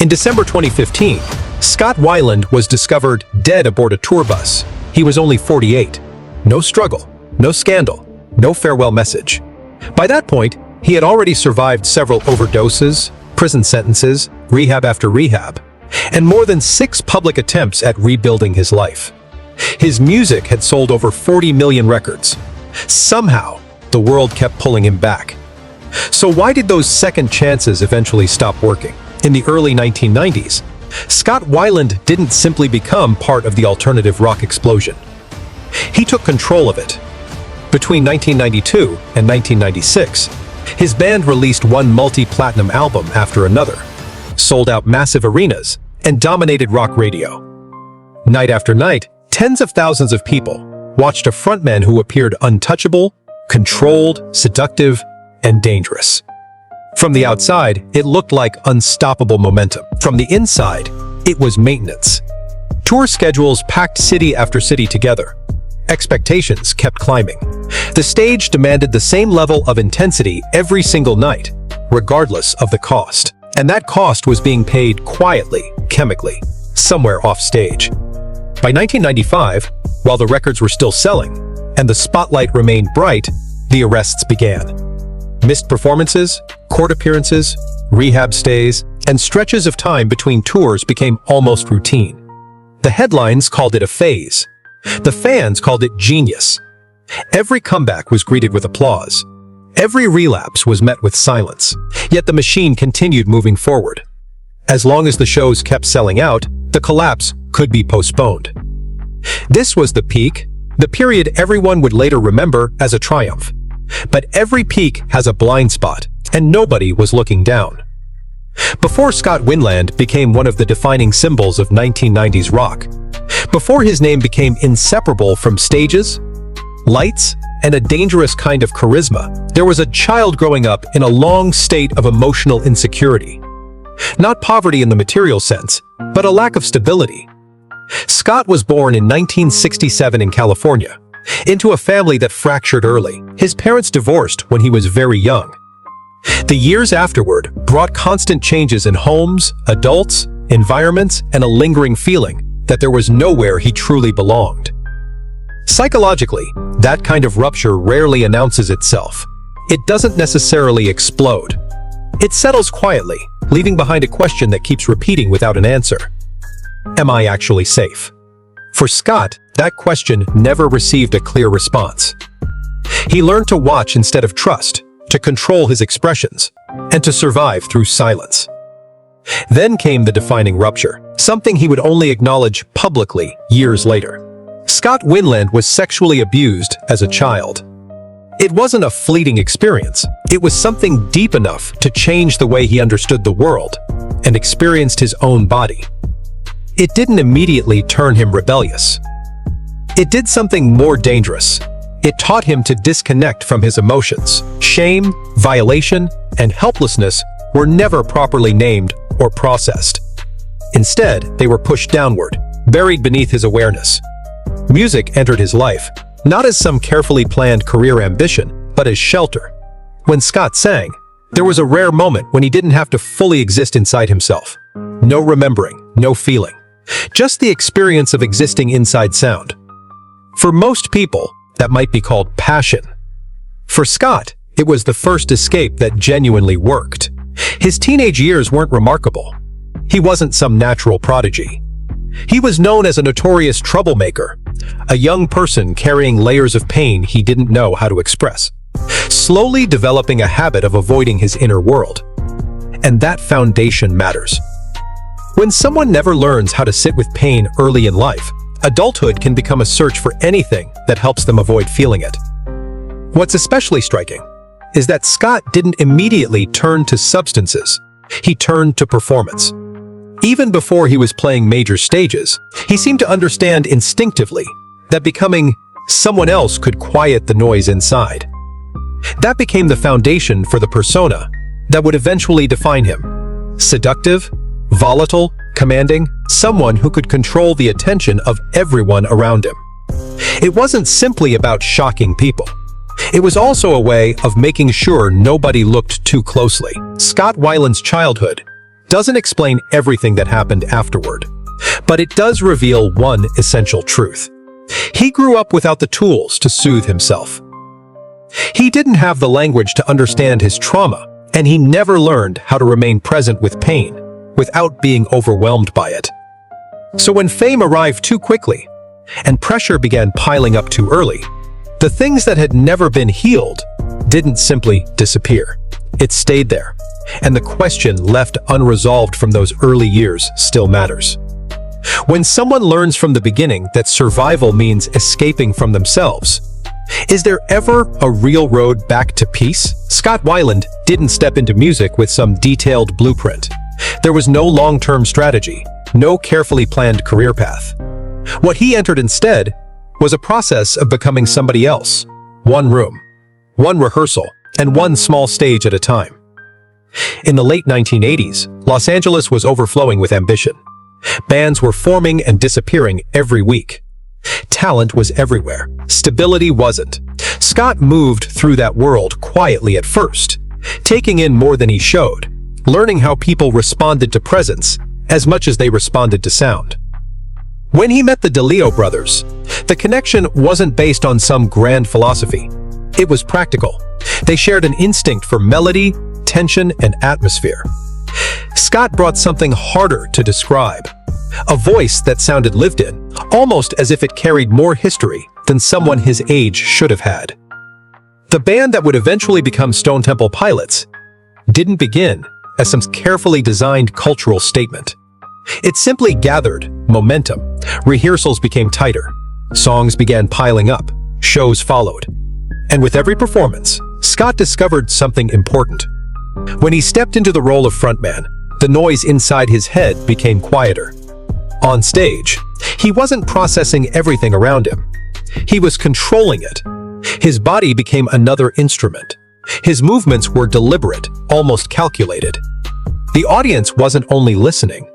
In December 2015, Scott Weiland was discovered dead aboard a tour bus. He was only 48. No struggle, no scandal, no farewell message. By that point, he had already survived several overdoses, prison sentences, rehab after rehab, and more than 6 public attempts at rebuilding his life. His music had sold over 40 million records. Somehow, the world kept pulling him back. So why did those second chances eventually stop working? In the early 1990s, Scott Weiland didn't simply become part of the alternative rock explosion. He took control of it. Between 1992 and 1996, his band released one multi-platinum album after another, sold out massive arenas, and dominated rock radio. Night after night, tens of thousands of people watched a frontman who appeared untouchable, controlled, seductive, and dangerous. From the outside, it looked like unstoppable momentum. From the inside, it was maintenance. Tour schedules packed city after city together. Expectations kept climbing. The stage demanded the same level of intensity every single night, regardless of the cost. And that cost was being paid quietly, chemically, somewhere off stage. By 1995, while the records were still selling, and the spotlight remained bright, the arrests began. Missed performances, court appearances, rehab stays, and stretches of time between tours became almost routine. The headlines called it a phase. The fans called it genius. Every comeback was greeted with applause. Every relapse was met with silence. Yet the machine continued moving forward. As long as the shows kept selling out, the collapse could be postponed. This was the peak, the period everyone would later remember as a triumph. But every peak has a blind spot, and nobody was looking down. Before Scott Weiland became one of the defining symbols of 1990s rock, before his name became inseparable from stages, lights, and a dangerous kind of charisma, there was a child growing up in a long state of emotional insecurity. Not poverty in the material sense, but a lack of stability. Scott was born in 1967 in California, into a family that fractured early. His parents divorced when he was very young. The years afterward brought constant changes in homes, adults, environments, and a lingering feeling that there was nowhere he truly belonged. Psychologically, that kind of rupture rarely announces itself. It doesn't necessarily explode. It settles quietly, leaving behind a question that keeps repeating without an answer. Am I actually safe? For Scott, that question never received a clear response. He learned to watch instead of trust, to control his expressions, and to survive through silence. Then came the defining rupture, something he would only acknowledge publicly years later. Scott Weiland was sexually abused as a child. It wasn't a fleeting experience. It was something deep enough to change the way he understood the world and experienced his own body. It didn't immediately turn him rebellious. It did something more dangerous. It taught him to disconnect from his emotions. Shame, violation, and helplessness were never properly named or processed. Instead, they were pushed downward, buried beneath his awareness. Music entered his life, not as some carefully planned career ambition, but as shelter. When Scott sang, there was a rare moment when he didn't have to fully exist inside himself. No remembering, no feeling. Just the experience of existing inside sound. For most people, that might be called passion. For Scott, it was the first escape that genuinely worked. His teenage years weren't remarkable. He wasn't some natural prodigy. He was known as a notorious troublemaker, a young person carrying layers of pain he didn't know how to express, slowly developing a habit of avoiding his inner world. And that foundation matters. When someone never learns how to sit with pain early in life, adulthood can become a search for anything that helps them avoid feeling it. What's especially striking is that Scott didn't immediately turn to substances. He turned to performance. Even before he was playing major stages, he seemed to understand instinctively that becoming someone else could quiet the noise inside. That became the foundation for the persona that would eventually define him. Seductive, volatile, commanding, someone who could control the attention of everyone around him. It wasn't simply about shocking people. It was also a way of making sure nobody looked too closely. Scott Weiland's childhood doesn't explain everything that happened afterward, but it does reveal one essential truth. He grew up without the tools to soothe himself. He didn't have the language to understand his trauma, and he never learned how to remain present with pain without being overwhelmed by it. So when fame arrived too quickly, and pressure began piling up too early, the things that had never been healed didn't simply disappear. It stayed there, and the question left unresolved from those early years still matters. When someone learns from the beginning that survival means escaping from themselves, is there ever a real road back to peace? Scott Weiland didn't step into music with some detailed blueprint. There was no long-term strategy, no carefully planned career path. What he entered instead was a process of becoming somebody else. One room, one rehearsal, and one small stage at a time. In the late 1980s, Los Angeles was overflowing with ambition. Bands were forming and disappearing every week. Talent was everywhere. Stability wasn't. Scott moved through that world quietly at first, taking in more than he showed, learning how people responded to presence as much as they responded to sound. When he met the DeLeo brothers, the connection wasn't based on some grand philosophy. It was practical. They shared an instinct for melody, tension, and atmosphere. Scott brought something harder to describe, a voice that sounded lived in, almost as if it carried more history than someone his age should have had. The band that would eventually become Stone Temple Pilots didn't begin as some carefully designed cultural statement. It simply gathered momentum. Rehearsals became tighter. Songs began piling up. Shows followed. And with every performance, Scott discovered something important. When he stepped into the role of frontman, the noise inside his head became quieter. On stage, he wasn't processing everything around him. He was controlling it. His body became another instrument. His movements were deliberate, almost calculated. The audience wasn't only listening,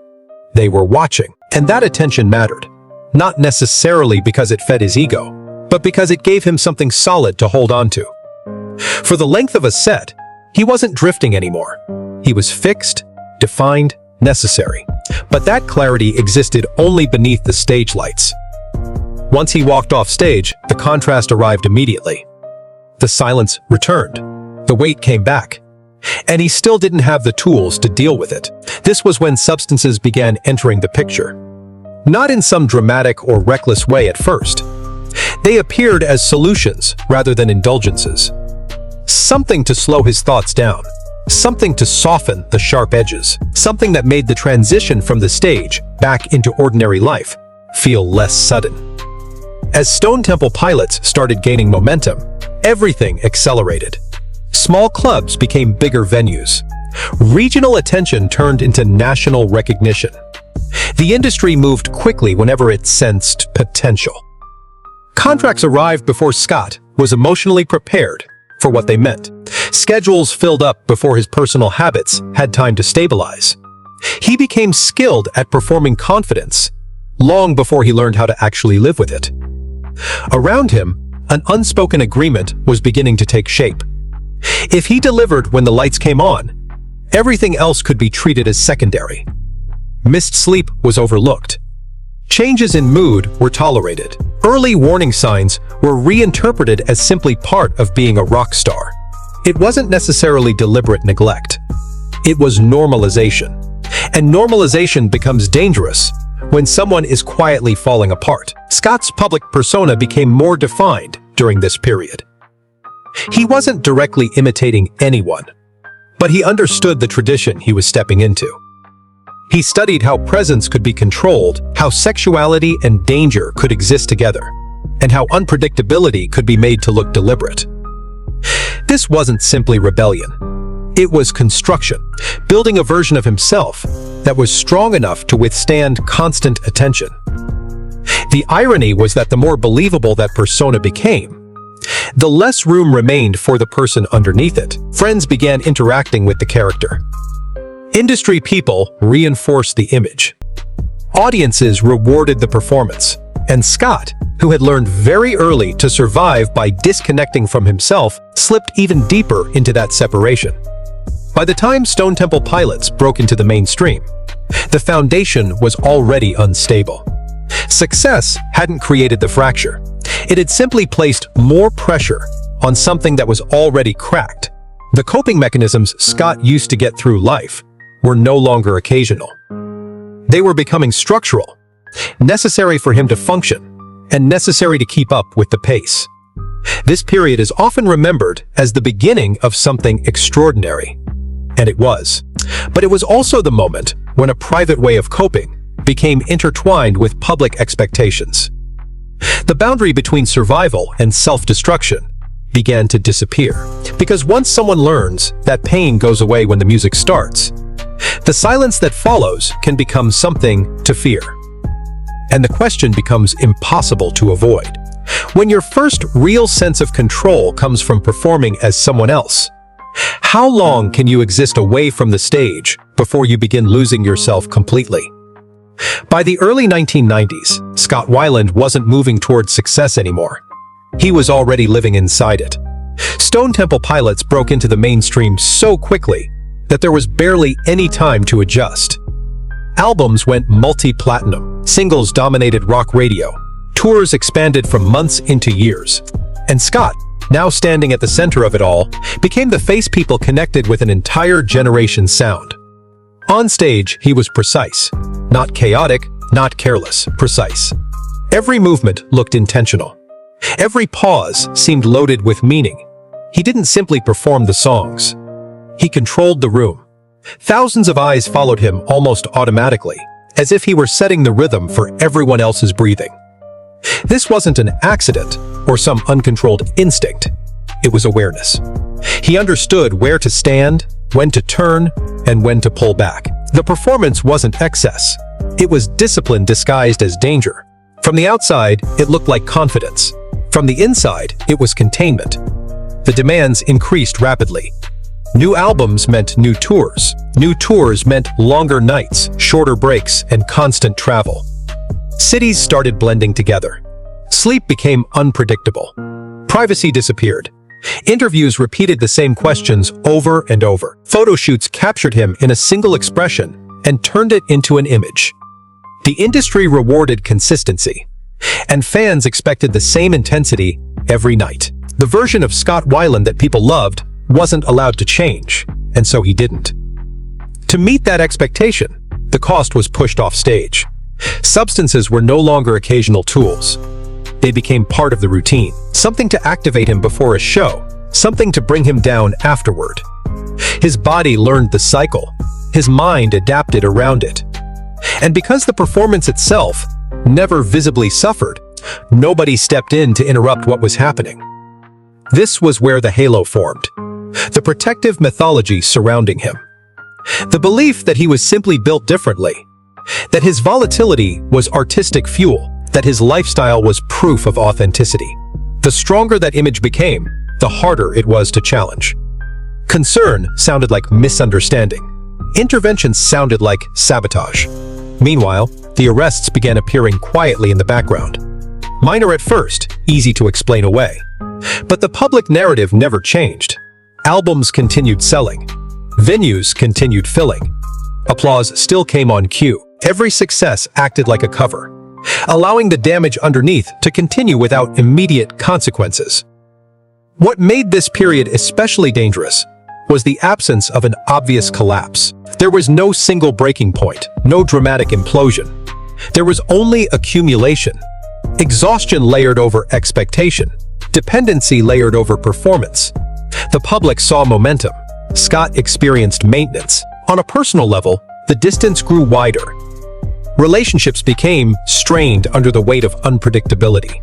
they were watching, and that attention mattered. Not necessarily because it fed his ego, but because it gave him something solid to hold on to. For the length of a set, he wasn't drifting anymore. He was fixed, defined, necessary. But that clarity existed only beneath the stage lights. Once he walked off stage, the contrast arrived immediately. The silence returned. The weight came back. And he still didn't have the tools to deal with it. This was when substances began entering the picture. Not in some dramatic or reckless way at first. They appeared as solutions rather than indulgences. Something to slow his thoughts down. Something to soften the sharp edges. Something that made the transition from the stage back into ordinary life feel less sudden. As Stone Temple Pilots started gaining momentum, everything accelerated. Small clubs became bigger venues. Regional attention turned into national recognition. The industry moved quickly whenever it sensed potential. Contracts arrived before Scott was emotionally prepared for what they meant. Schedules filled up before his personal habits had time to stabilize. He became skilled at performing confidence long before he learned how to actually live with it. Around him, an unspoken agreement was beginning to take shape. If he delivered when the lights came on, everything else could be treated as secondary. Missed sleep was overlooked. Changes in mood were tolerated. Early warning signs were reinterpreted as simply part of being a rock star. It wasn't necessarily deliberate neglect. It was normalization. And normalization becomes dangerous when someone is quietly falling apart. Scott's public persona became more defined during this period. He wasn't directly imitating anyone, but he understood the tradition he was stepping into. He studied how presence could be controlled, how sexuality and danger could exist together, and how unpredictability could be made to look deliberate. This wasn't simply rebellion. It was construction, building a version of himself that was strong enough to withstand constant attention. The irony was that the more believable that persona became, the less room remained for the person underneath it. Friends began interacting with the character. Industry people reinforced the image. Audiences rewarded the performance. And Scott, who had learned very early to survive by disconnecting from himself, slipped even deeper into that separation. By the time Stone Temple Pilots broke into the mainstream, the foundation was already unstable. Success hadn't created the fracture. It had simply placed more pressure on something that was already cracked. The coping mechanisms Scott used to get through life were no longer occasional. They were becoming structural, necessary for him to function, and necessary to keep up with the pace. This period is often remembered as the beginning of something extraordinary. And it was. But it was also the moment when a private way of coping became intertwined with public expectations. The boundary between survival and self-destruction began to disappear. Because once someone learns that pain goes away when the music starts, the silence that follows can become something to fear. And the question becomes impossible to avoid. When your first real sense of control comes from performing as someone else, how long can you exist away from the stage before you begin losing yourself completely? By the early 1990s, Scott Weiland wasn't moving towards success anymore. He was already living inside it. Stone Temple Pilots broke into the mainstream so quickly that there was barely any time to adjust. Albums went multi-platinum, singles dominated rock radio, tours expanded from months into years, and Scott, now standing at the center of it all, became the face people connected with an entire generation's sound. On stage, he was precise. Not chaotic, not careless, precise. Every movement looked intentional. Every pause seemed loaded with meaning. He didn't simply perform the songs. He controlled the room. Thousands of eyes followed him almost automatically, as if he were setting the rhythm for everyone else's breathing. This wasn't an accident or some uncontrolled instinct. It was awareness. He understood where to stand, when to turn, and when to pull back. The performance wasn't excess. It was discipline disguised as danger. From the outside, it looked like confidence. From the inside, it was containment. The demands increased rapidly. New albums meant new tours. New tours meant longer nights, shorter breaks, and constant travel. Cities started blending together. Sleep became unpredictable. Privacy disappeared. Interviews repeated the same questions over and over. Photo shoots captured him in a single expression and turned it into an image. The industry rewarded consistency, and fans expected the same intensity every night. The version of Scott Weiland that people loved wasn't allowed to change, and so he didn't. To meet that expectation, the cost was pushed off stage. Substances were no longer occasional tools. They became part of the routine, something to activate him before a show, something to bring him down afterward. His body learned the cycle. His mind adapted around it. And because the performance itself never visibly suffered, nobody stepped in to interrupt what was happening. This was where the halo formed, the protective mythology surrounding him. The belief that he was simply built differently, that his volatility was artistic fuel, that his lifestyle was proof of authenticity. The stronger that image became, the harder it was to challenge. Concern sounded like misunderstanding. Intervention sounded like sabotage. Meanwhile, the arrests began appearing quietly in the background. Minor at first, easy to explain away. But the public narrative never changed. Albums continued selling. Venues continued filling. Applause still came on cue. Every success acted like a cover, allowing the damage underneath to continue without immediate consequences. What made this period especially dangerous was the absence of an obvious collapse. There was no single breaking point, no dramatic implosion. There was only accumulation. Exhaustion layered over expectation. Dependency layered over performance. The public saw momentum. Scott experienced maintenance. On a personal level, the distance grew wider. Relationships became strained under the weight of unpredictability.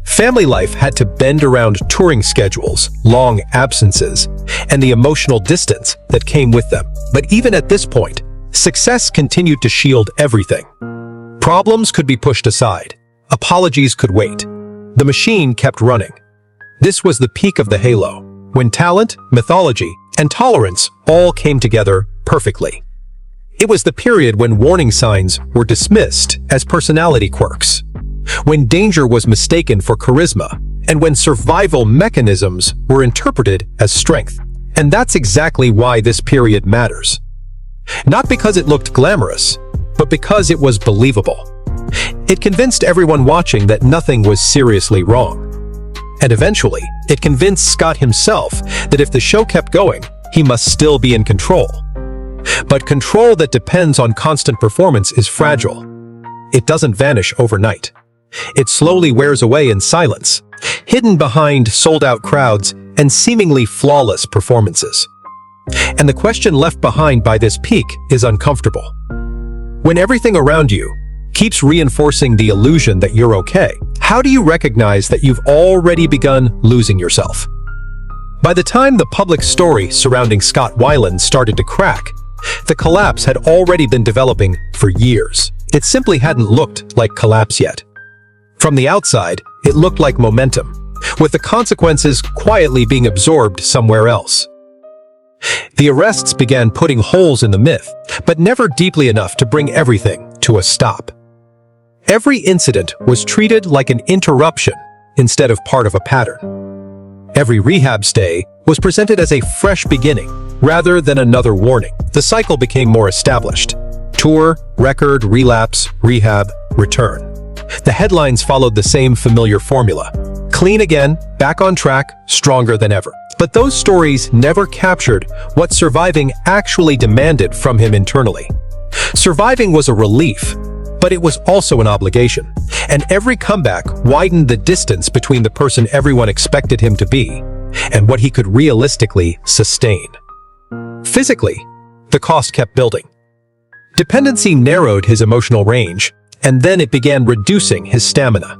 Family life had to bend around touring schedules, long absences, and the emotional distance that came with them. But even at this point, success continued to shield everything. Problems could be pushed aside. Apologies could wait. The machine kept running. This was the peak of the halo, when talent, mythology, and tolerance all came together perfectly. It was the period when warning signs were dismissed as personality quirks, when danger was mistaken for charisma, and when survival mechanisms were interpreted as strength. And that's exactly why this period matters. Not because it looked glamorous, but because it was believable. It convinced everyone watching that nothing was seriously wrong. And eventually, it convinced Scott himself that if the show kept going, he must still be in control. But control that depends on constant performance is fragile. It doesn't vanish overnight. It slowly wears away in silence, hidden behind sold-out crowds and seemingly flawless performances. And the question left behind by this peak is uncomfortable. When everything around you keeps reinforcing the illusion that you're okay, how do you recognize that you've already begun losing yourself? By the time the public story surrounding Scott Weiland started to crack, the collapse had already been developing for years. It simply hadn't looked like collapse yet. From the outside, it looked like momentum, with the consequences quietly being absorbed somewhere else. The arrests began putting holes in the myth, but never deeply enough to bring everything to a stop. Every incident was treated like an interruption instead of part of a pattern. Every rehab stay was presented as a fresh beginning rather than another warning. The cycle became more established. Tour, record, relapse, rehab, return. The headlines followed the same familiar formula. Clean again, back on track, stronger than ever. But those stories never captured what surviving actually demanded from him internally. Surviving was a relief, but it was also an obligation. And every comeback widened the distance between the person everyone expected him to be and what he could realistically sustain. Physically, the cost kept building. Dependency narrowed his emotional range, and then it began reducing his stamina.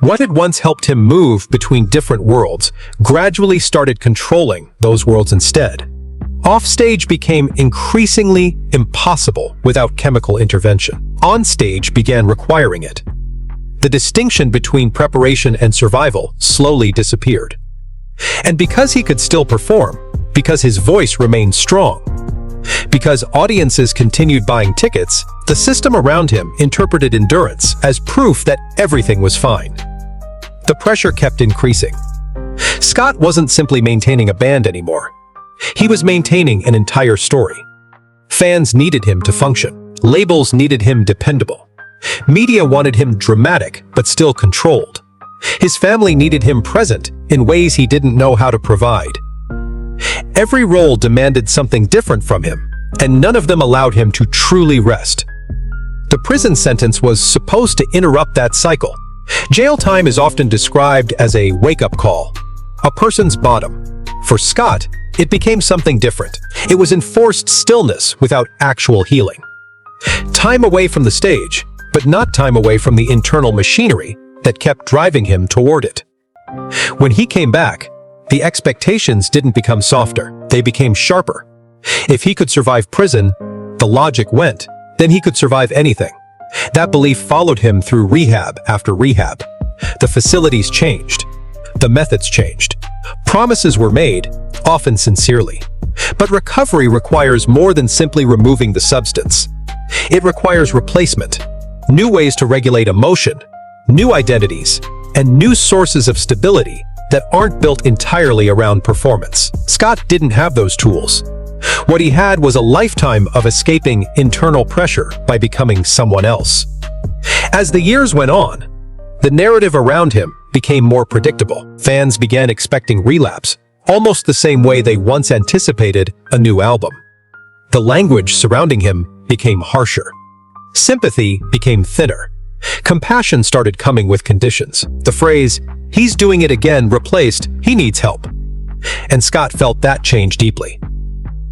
What had once helped him move between different worlds gradually started controlling those worlds instead. Offstage became increasingly impossible without chemical intervention. Onstage began requiring it. The distinction between preparation and survival slowly disappeared. And because he could still perform, because his voice remained strong, because audiences continued buying tickets, the system around him interpreted endurance as proof that everything was fine. The pressure kept increasing. Scott wasn't simply maintaining a band anymore. He was maintaining an entire story. Fans needed him to function. Labels needed him dependable. Media wanted him dramatic, but still controlled. His family needed him present in ways he didn't know how to provide. Every role demanded something different from him, and none of them allowed him to truly rest. The prison sentence was supposed to interrupt that cycle. Jail time is often described as a wake-up call, a person's bottom. For Scott, it became something different. It was enforced stillness without actual healing. Time away from the stage, but not time away from the internal machinery that kept driving him toward it. When he came back, the expectations didn't become softer, they became sharper. If he could survive prison, the logic went, then he could survive anything. That belief followed him through rehab after rehab. The facilities changed. The methods changed. Promises were made, often sincerely. But recovery requires more than simply removing the substance. It requires replacement, new ways to regulate emotion, new identities, and new sources of stability that aren't built entirely around performance. Scott didn't have those tools. What he had was a lifetime of escaping internal pressure by becoming someone else. As the years went on, the narrative around him became more predictable. Fans began expecting relapse, almost the same way they once anticipated a new album. The language surrounding him became harsher. Sympathy became thinner. Compassion started coming with conditions. The phrase, "He's doing it again," replaced, "He needs help." And Scott felt that change deeply.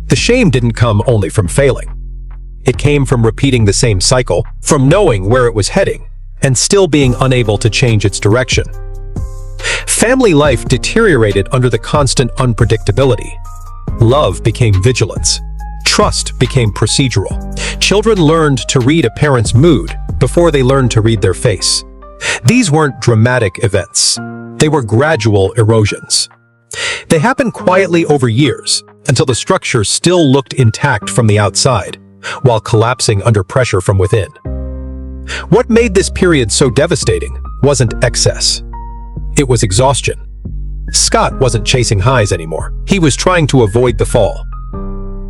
The shame didn't come only from failing. It came from repeating the same cycle, from knowing where it was heading, and still being unable to change its direction. Family life deteriorated under the constant unpredictability. Love became vigilance. Trust became procedural. Children learned to read a parent's mood before they learned to read their face. These weren't dramatic events. They were gradual erosions. They happened quietly over years, until the structure still looked intact from the outside, while collapsing under pressure from within. What made this period so devastating wasn't excess. It was exhaustion. Scott wasn't chasing highs anymore. He was trying to avoid the fall.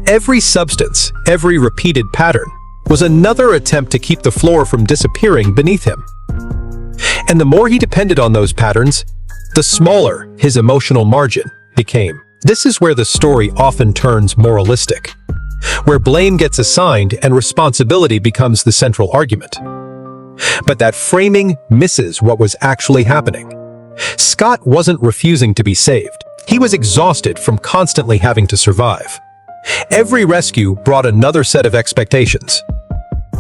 Every substance, every repeated pattern, was another attempt to keep the floor from disappearing beneath him. And the more he depended on those patterns, the smaller his emotional margin became. This is where the story often turns moralistic, where blame gets assigned and responsibility becomes the central argument. But that framing misses what was actually happening. Scott wasn't refusing to be saved. He was exhausted from constantly having to survive. Every rescue brought another set of expectations.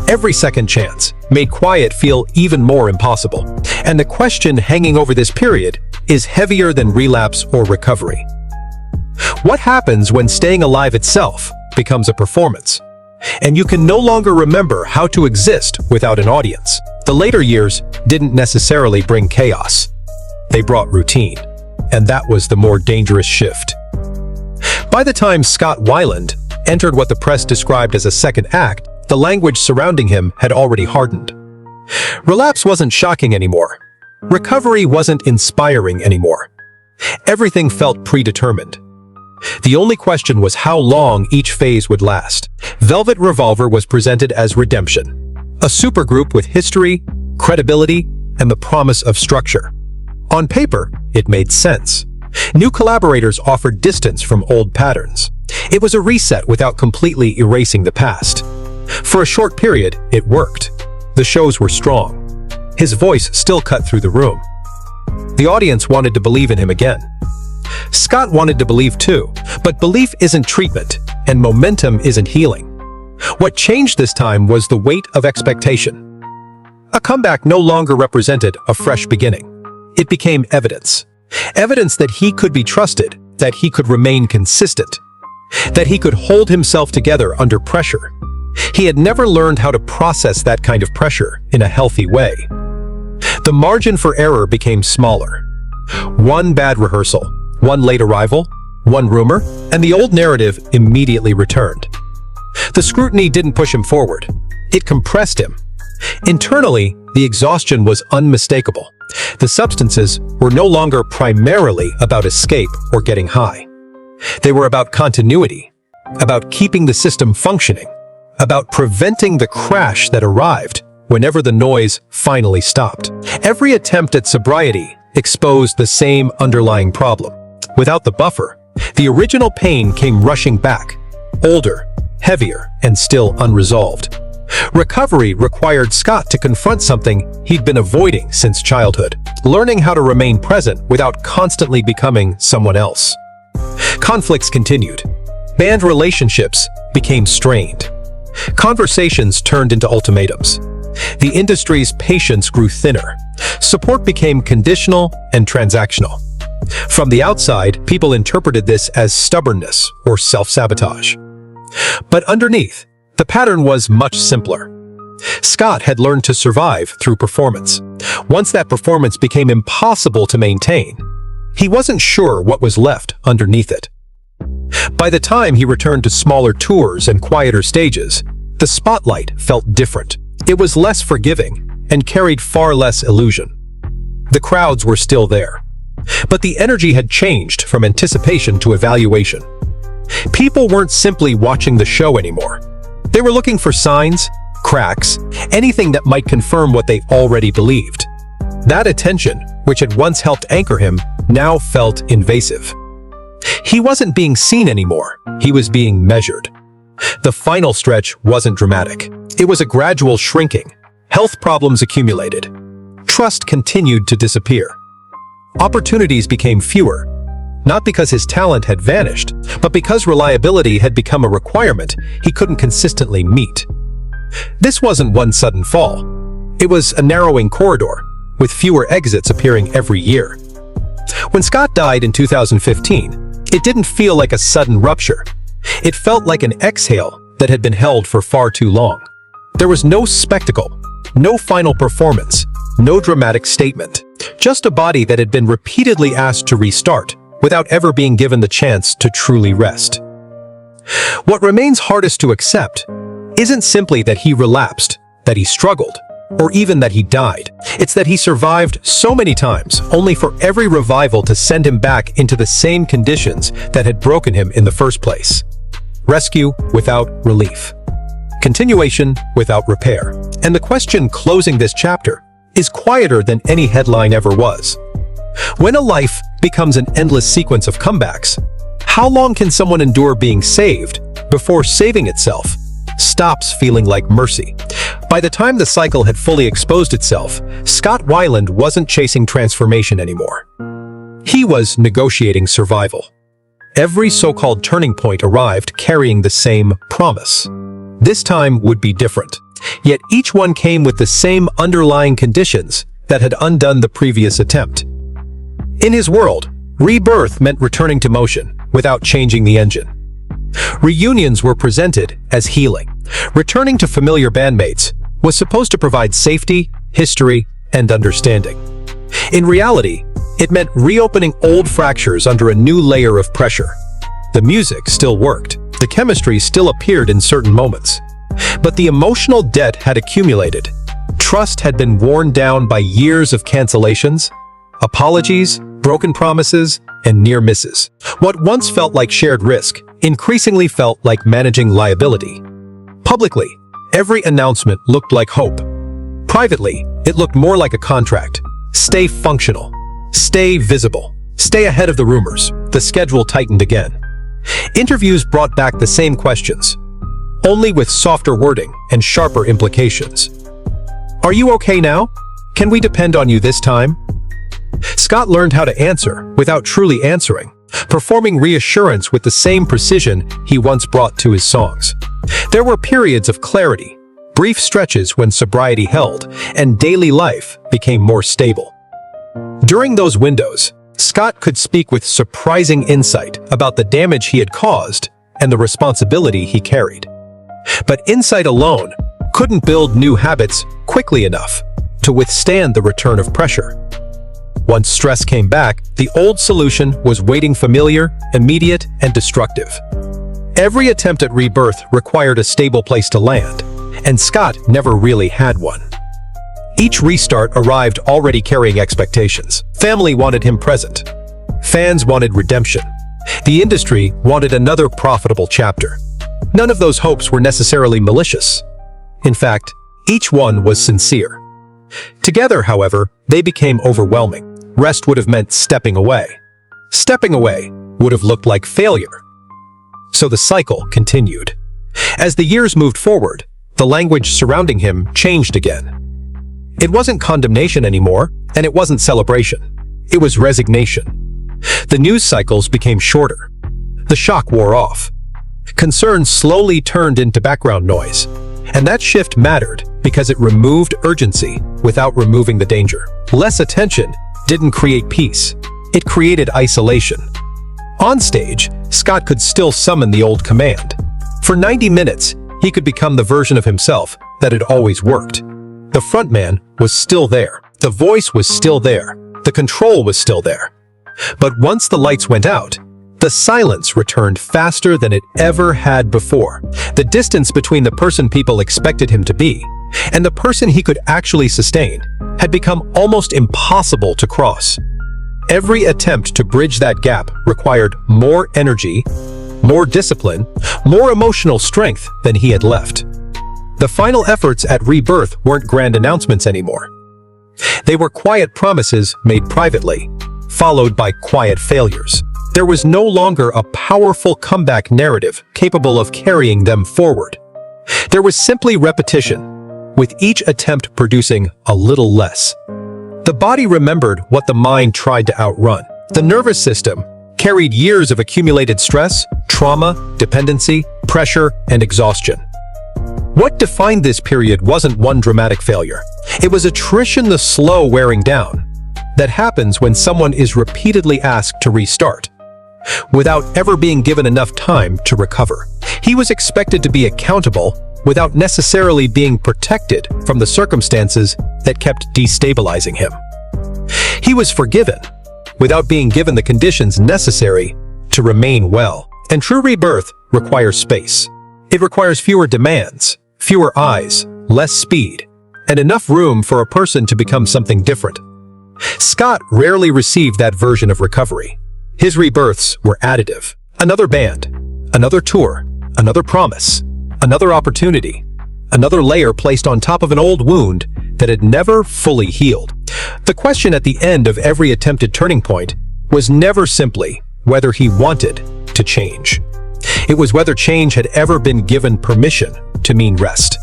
Every second chance made quiet feel even more impossible. And the question hanging over this period is heavier than relapse or recovery. What happens when staying alive itself becomes a performance, and you can no longer remember how to exist without an audience? The later years didn't necessarily bring chaos. They brought routine, and that was the more dangerous shift. By the time Scott Weiland entered what the press described as a second act, the language surrounding him had already hardened. Relapse wasn't shocking anymore. Recovery wasn't inspiring anymore. Everything felt predetermined. The only question was how long each phase would last. Velvet Revolver was presented as redemption, a supergroup with history, credibility, and the promise of structure. On paper, it made sense. New collaborators offered distance from old patterns. It was a reset without completely erasing the past. For a short period, it worked. The shows were strong. His voice still cut through the room. The audience wanted to believe in him again. Scott wanted to believe too, but belief isn't treatment, and momentum isn't healing. What changed this time was the weight of expectation. A comeback no longer represented a fresh beginning. It became evidence. Evidence that he could be trusted, that he could remain consistent, that he could hold himself together under pressure. He had never learned how to process that kind of pressure in a healthy way. The margin for error became smaller. One bad rehearsal, one late arrival, one rumor, and the old narrative immediately returned. The scrutiny didn't push him forward. It compressed him. Internally, the exhaustion was unmistakable. The substances were no longer primarily about escape or getting high. They were about continuity, about keeping the system functioning, about preventing the crash that arrived whenever the noise finally stopped. Every attempt at sobriety exposed the same underlying problem. Without the buffer, the original pain came rushing back, older, heavier, and still unresolved. Recovery required Scott to confront something he'd been avoiding since childhood, learning how to remain present without constantly becoming someone else. Conflicts continued. Band relationships became strained. Conversations turned into ultimatums. The industry's patience grew thinner. Support became conditional and transactional. From the outside, people interpreted this as stubbornness or self-sabotage. But underneath, the pattern was much simpler. Scott had learned to survive through performance. Once that performance became impossible to maintain, he wasn't sure what was left underneath it. By the time he returned to smaller tours and quieter stages, the spotlight felt different. It was less forgiving and carried far less illusion. The crowds were still there, but the energy had changed from anticipation to evaluation. People weren't simply watching the show anymore. They were looking for signs, cracks, anything that might confirm what they already believed. That attention, which had once helped anchor him, now felt invasive. He wasn't being seen anymore. He was being measured. The final stretch wasn't dramatic. It was a gradual shrinking. Health problems accumulated. Trust continued to disappear. Opportunities became fewer, not because his talent had vanished, but because reliability had become a requirement he couldn't consistently meet. This wasn't one sudden fall. It was a narrowing corridor, with fewer exits appearing every year. When Scott died in 2015, it didn't feel like a sudden rupture. It felt like an exhale that had been held for far too long. There was no spectacle, no final performance, no dramatic statement, just a body that had been repeatedly asked to restart without ever being given the chance to truly rest. What remains hardest to accept isn't simply that he relapsed, that he struggled, or even that he died. It's that he survived so many times, only for every revival to send him back into the same conditions that had broken him in the first place. Rescue without relief. Continuation without repair. And the question closing this chapter is quieter than any headline ever was. When a life becomes an endless sequence of comebacks, how long can someone endure being saved before saving itself stops feeling like mercy? By the time the cycle had fully exposed itself, Scott Weiland wasn't chasing transformation anymore. He was negotiating survival. Every so-called turning point arrived carrying the same promise. This time would be different, yet each one came with the same underlying conditions that had undone the previous attempt. In his world, rebirth meant returning to motion without changing the engine. Reunions were presented as healing. Returning to familiar bandmates was supposed to provide safety, history, and understanding. In reality, it meant reopening old fractures under a new layer of pressure. The music still worked. The chemistry still appeared in certain moments. But the emotional debt had accumulated. Trust had been worn down by years of cancellations, apologies, broken promises, and near misses. What once felt like shared risk increasingly felt like managing liability. Publicly, every announcement looked like hope. Privately, it looked more like a contract. Stay functional. Stay visible. Stay ahead of the rumors. The schedule tightened again. Interviews brought back the same questions, only with softer wording and sharper implications. Are you okay now? Can we depend on you this time? Scott learned how to answer without truly answering, performing reassurance with the same precision he once brought to his songs. There were periods of clarity, brief stretches when sobriety held, and daily life became more stable. During those windows, Scott could speak with surprising insight about the damage he had caused and the responsibility he carried. But insight alone couldn't build new habits quickly enough to withstand the return of pressure. Once stress came back, the old solution was waiting familiar, immediate, and destructive. Every attempt at rebirth required a stable place to land, and Scott never really had one. Each restart arrived already carrying expectations. Family wanted him present. Fans wanted redemption. The industry wanted another profitable chapter. None of those hopes were necessarily malicious. In fact, each one was sincere. Together, however, they became overwhelming. Rest would have meant stepping away. Stepping away would have looked like failure. So the cycle continued. As the years moved forward, the language surrounding him changed again. It wasn't condemnation anymore, and it wasn't celebration. It was resignation. The news cycles became shorter. The shock wore off. Concern slowly turned into background noise, and that shift mattered because it removed urgency without removing the danger. Less attention didn't create peace. It created isolation. On stage, Scott could still summon the old command. For 90 minutes, he could become the version of himself that had always worked. The frontman was still there. The voice was still there. The control was still there. But once the lights went out, the silence returned faster than it ever had before. The distance between the person people expected him to be and the person he could actually sustain had become almost impossible to cross. Every attempt to bridge that gap required more energy, more discipline, more emotional strength than he had left. The final efforts at rebirth weren't grand announcements anymore. They were quiet promises made privately, followed by quiet failures. There was no longer a powerful comeback narrative capable of carrying them forward. There was simply repetition, with each attempt producing a little less. The body remembered what the mind tried to outrun. The nervous system carried years of accumulated stress, trauma, dependency, pressure, and exhaustion. What defined this period wasn't one dramatic failure. It was attrition, the slow wearing down that happens when someone is repeatedly asked to restart, without ever being given enough time to recover. He was expected to be accountable without necessarily being protected from the circumstances that kept destabilizing him. He was forgiven without being given the conditions necessary to remain well. And true rebirth requires space. It requires fewer demands, fewer eyes, less speed, and enough room for a person to become something different. Scott rarely received that version of recovery. His rebirths were additive. Another band, another tour, another promise, another opportunity, another layer placed on top of an old wound that had never fully healed. The question at the end of every attempted turning point was never simply whether he wanted to change. It was whether change had ever been given permission to mean rest,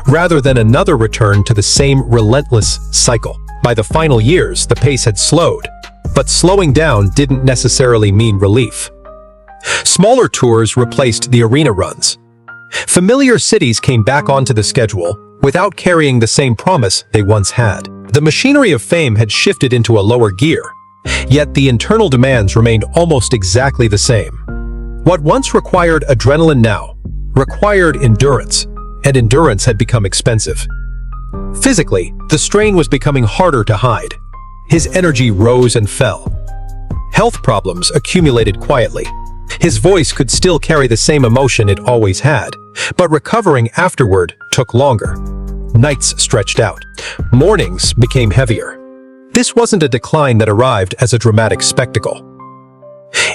rather than another return to the same relentless cycle. By the final years, the pace had slowed, but slowing down didn't necessarily mean relief. Smaller tours replaced the arena runs. Familiar cities came back onto the schedule without carrying the same promise they once had. The machinery of fame had shifted into a lower gear, yet the internal demands remained almost exactly the same. What once required adrenaline now required endurance, and endurance had become expensive. Physically, the strain was becoming harder to hide. His energy rose and fell. Health problems accumulated quietly. His voice could still carry the same emotion it always had, but recovering afterward took longer. Nights stretched out. Mornings became heavier. This wasn't a decline that arrived as a dramatic spectacle.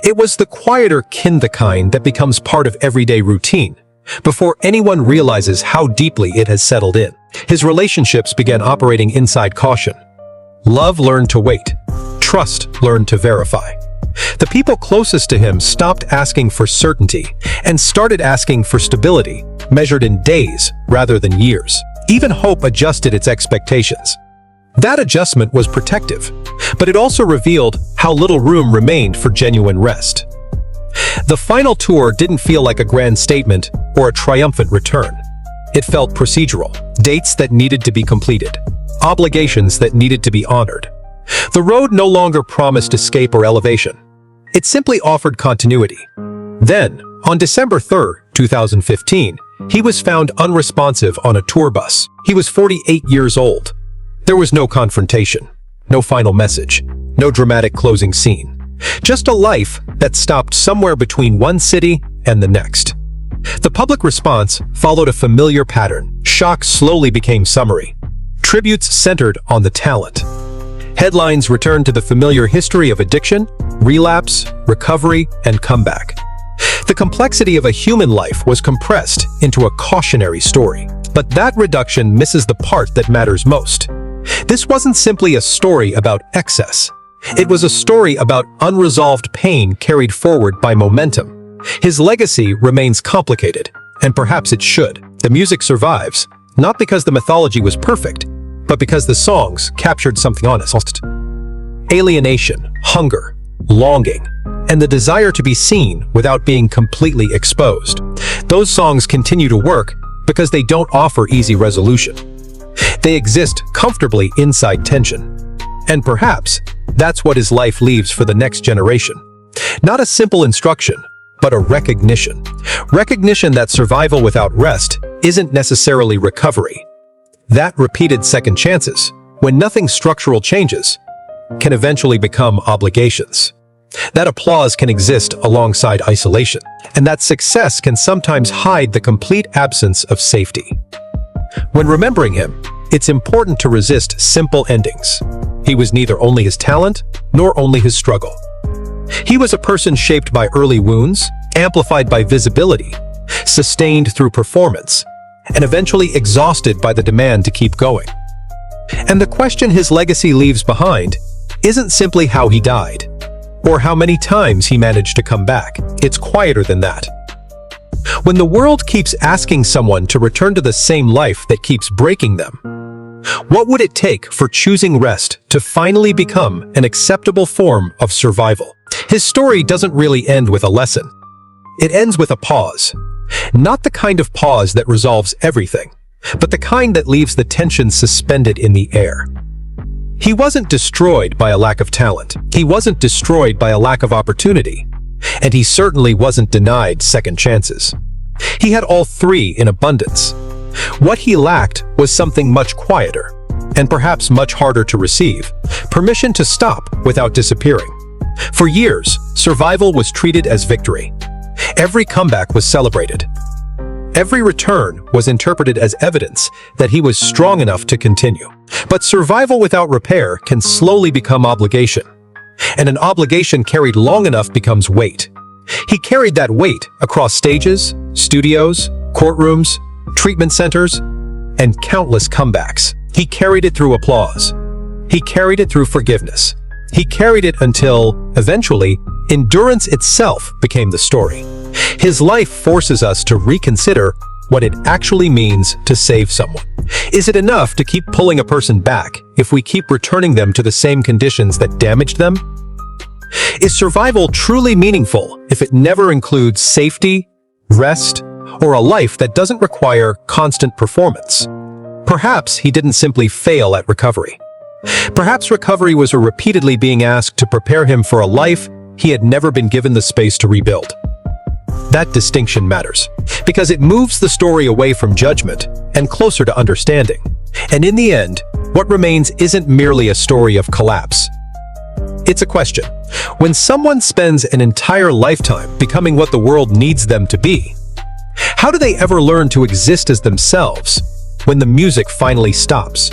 It was the quieter kind that becomes part of everyday routine, before anyone realizes how deeply it has settled in. His relationships began operating inside caution. Love learned to wait. Trust learned to verify. The people closest to him stopped asking for certainty and started asking for stability, measured in days rather than years. Even hope adjusted its expectations. That adjustment was protective, but it also revealed how little room remained for genuine rest. The final tour didn't feel like a grand statement or a triumphant return. It felt procedural, dates that needed to be completed, obligations that needed to be honored. The road no longer promised escape or elevation. It simply offered continuity. Then, on December 3, 2015, he was found unresponsive on a tour bus. He was 48 years old. There was no confrontation, no final message, no dramatic closing scene. Just a life that stopped somewhere between one city and the next. The public response followed a familiar pattern. Shock slowly became summary. Tributes centered on the talent. Headlines returned to the familiar history of addiction, relapse, recovery, and comeback. The complexity of a human life was compressed into a cautionary story. But that reduction misses the part that matters most. This wasn't simply a story about excess. It was a story about unresolved pain carried forward by momentum. His legacy remains complicated, and perhaps it should. The music survives, not because the mythology was perfect, but because the songs captured something honest. Alienation, hunger, longing, and the desire to be seen without being completely exposed. Those songs continue to work because they don't offer easy resolution. They exist comfortably inside tension. And perhaps that's what his life leaves for the next generation. Not a simple instruction, but a recognition. Recognition that survival without rest isn't necessarily recovery. That repeated second chances, when nothing structural changes, can eventually become obligations. That applause can exist alongside isolation, and that success can sometimes hide the complete absence of safety. When remembering him, it's important to resist simple endings. He was neither only his talent, nor only his struggle. He was a person shaped by early wounds, amplified by visibility, sustained through performance, and eventually exhausted by the demand to keep going. And the question his legacy leaves behind isn't simply how he died, or how many times he managed to come back. It's quieter than that. When the world keeps asking someone to return to the same life that keeps breaking them, what would it take for choosing rest to finally become an acceptable form of survival? His story doesn't really end with a lesson. It ends with a pause. Not the kind of pause that resolves everything, but the kind that leaves the tension suspended in the air. He wasn't destroyed by a lack of talent. He wasn't destroyed by a lack of opportunity. And he certainly wasn't denied second chances. He had all three in abundance. What he lacked was something much quieter, and perhaps much harder to receive: permission to stop without disappearing. For years, survival was treated as victory. Every comeback was celebrated. Every return was interpreted as evidence that he was strong enough to continue. But survival without repair can slowly become obligation. And an obligation carried long enough becomes weight. He carried that weight across stages, studios, courtrooms, treatment centers, and countless comebacks. He carried it through applause. He carried it through forgiveness. He carried it until, eventually, endurance itself became the story. His life forces us to reconsider what it actually means to save someone. Is it enough to keep pulling a person back if we keep returning them to the same conditions that damaged them? Is survival truly meaningful if it never includes safety, rest, or a life that doesn't require constant performance? Perhaps he didn't simply fail at recovery. Perhaps recovery was repeatedly being asked to prepare him for a life he had never been given the space to rebuild. That distinction matters, because it moves the story away from judgment and closer to understanding. And in the end, what remains isn't merely a story of collapse. It's a question. When someone spends an entire lifetime becoming what the world needs them to be, how do they ever learn to exist as themselves when the music finally stops?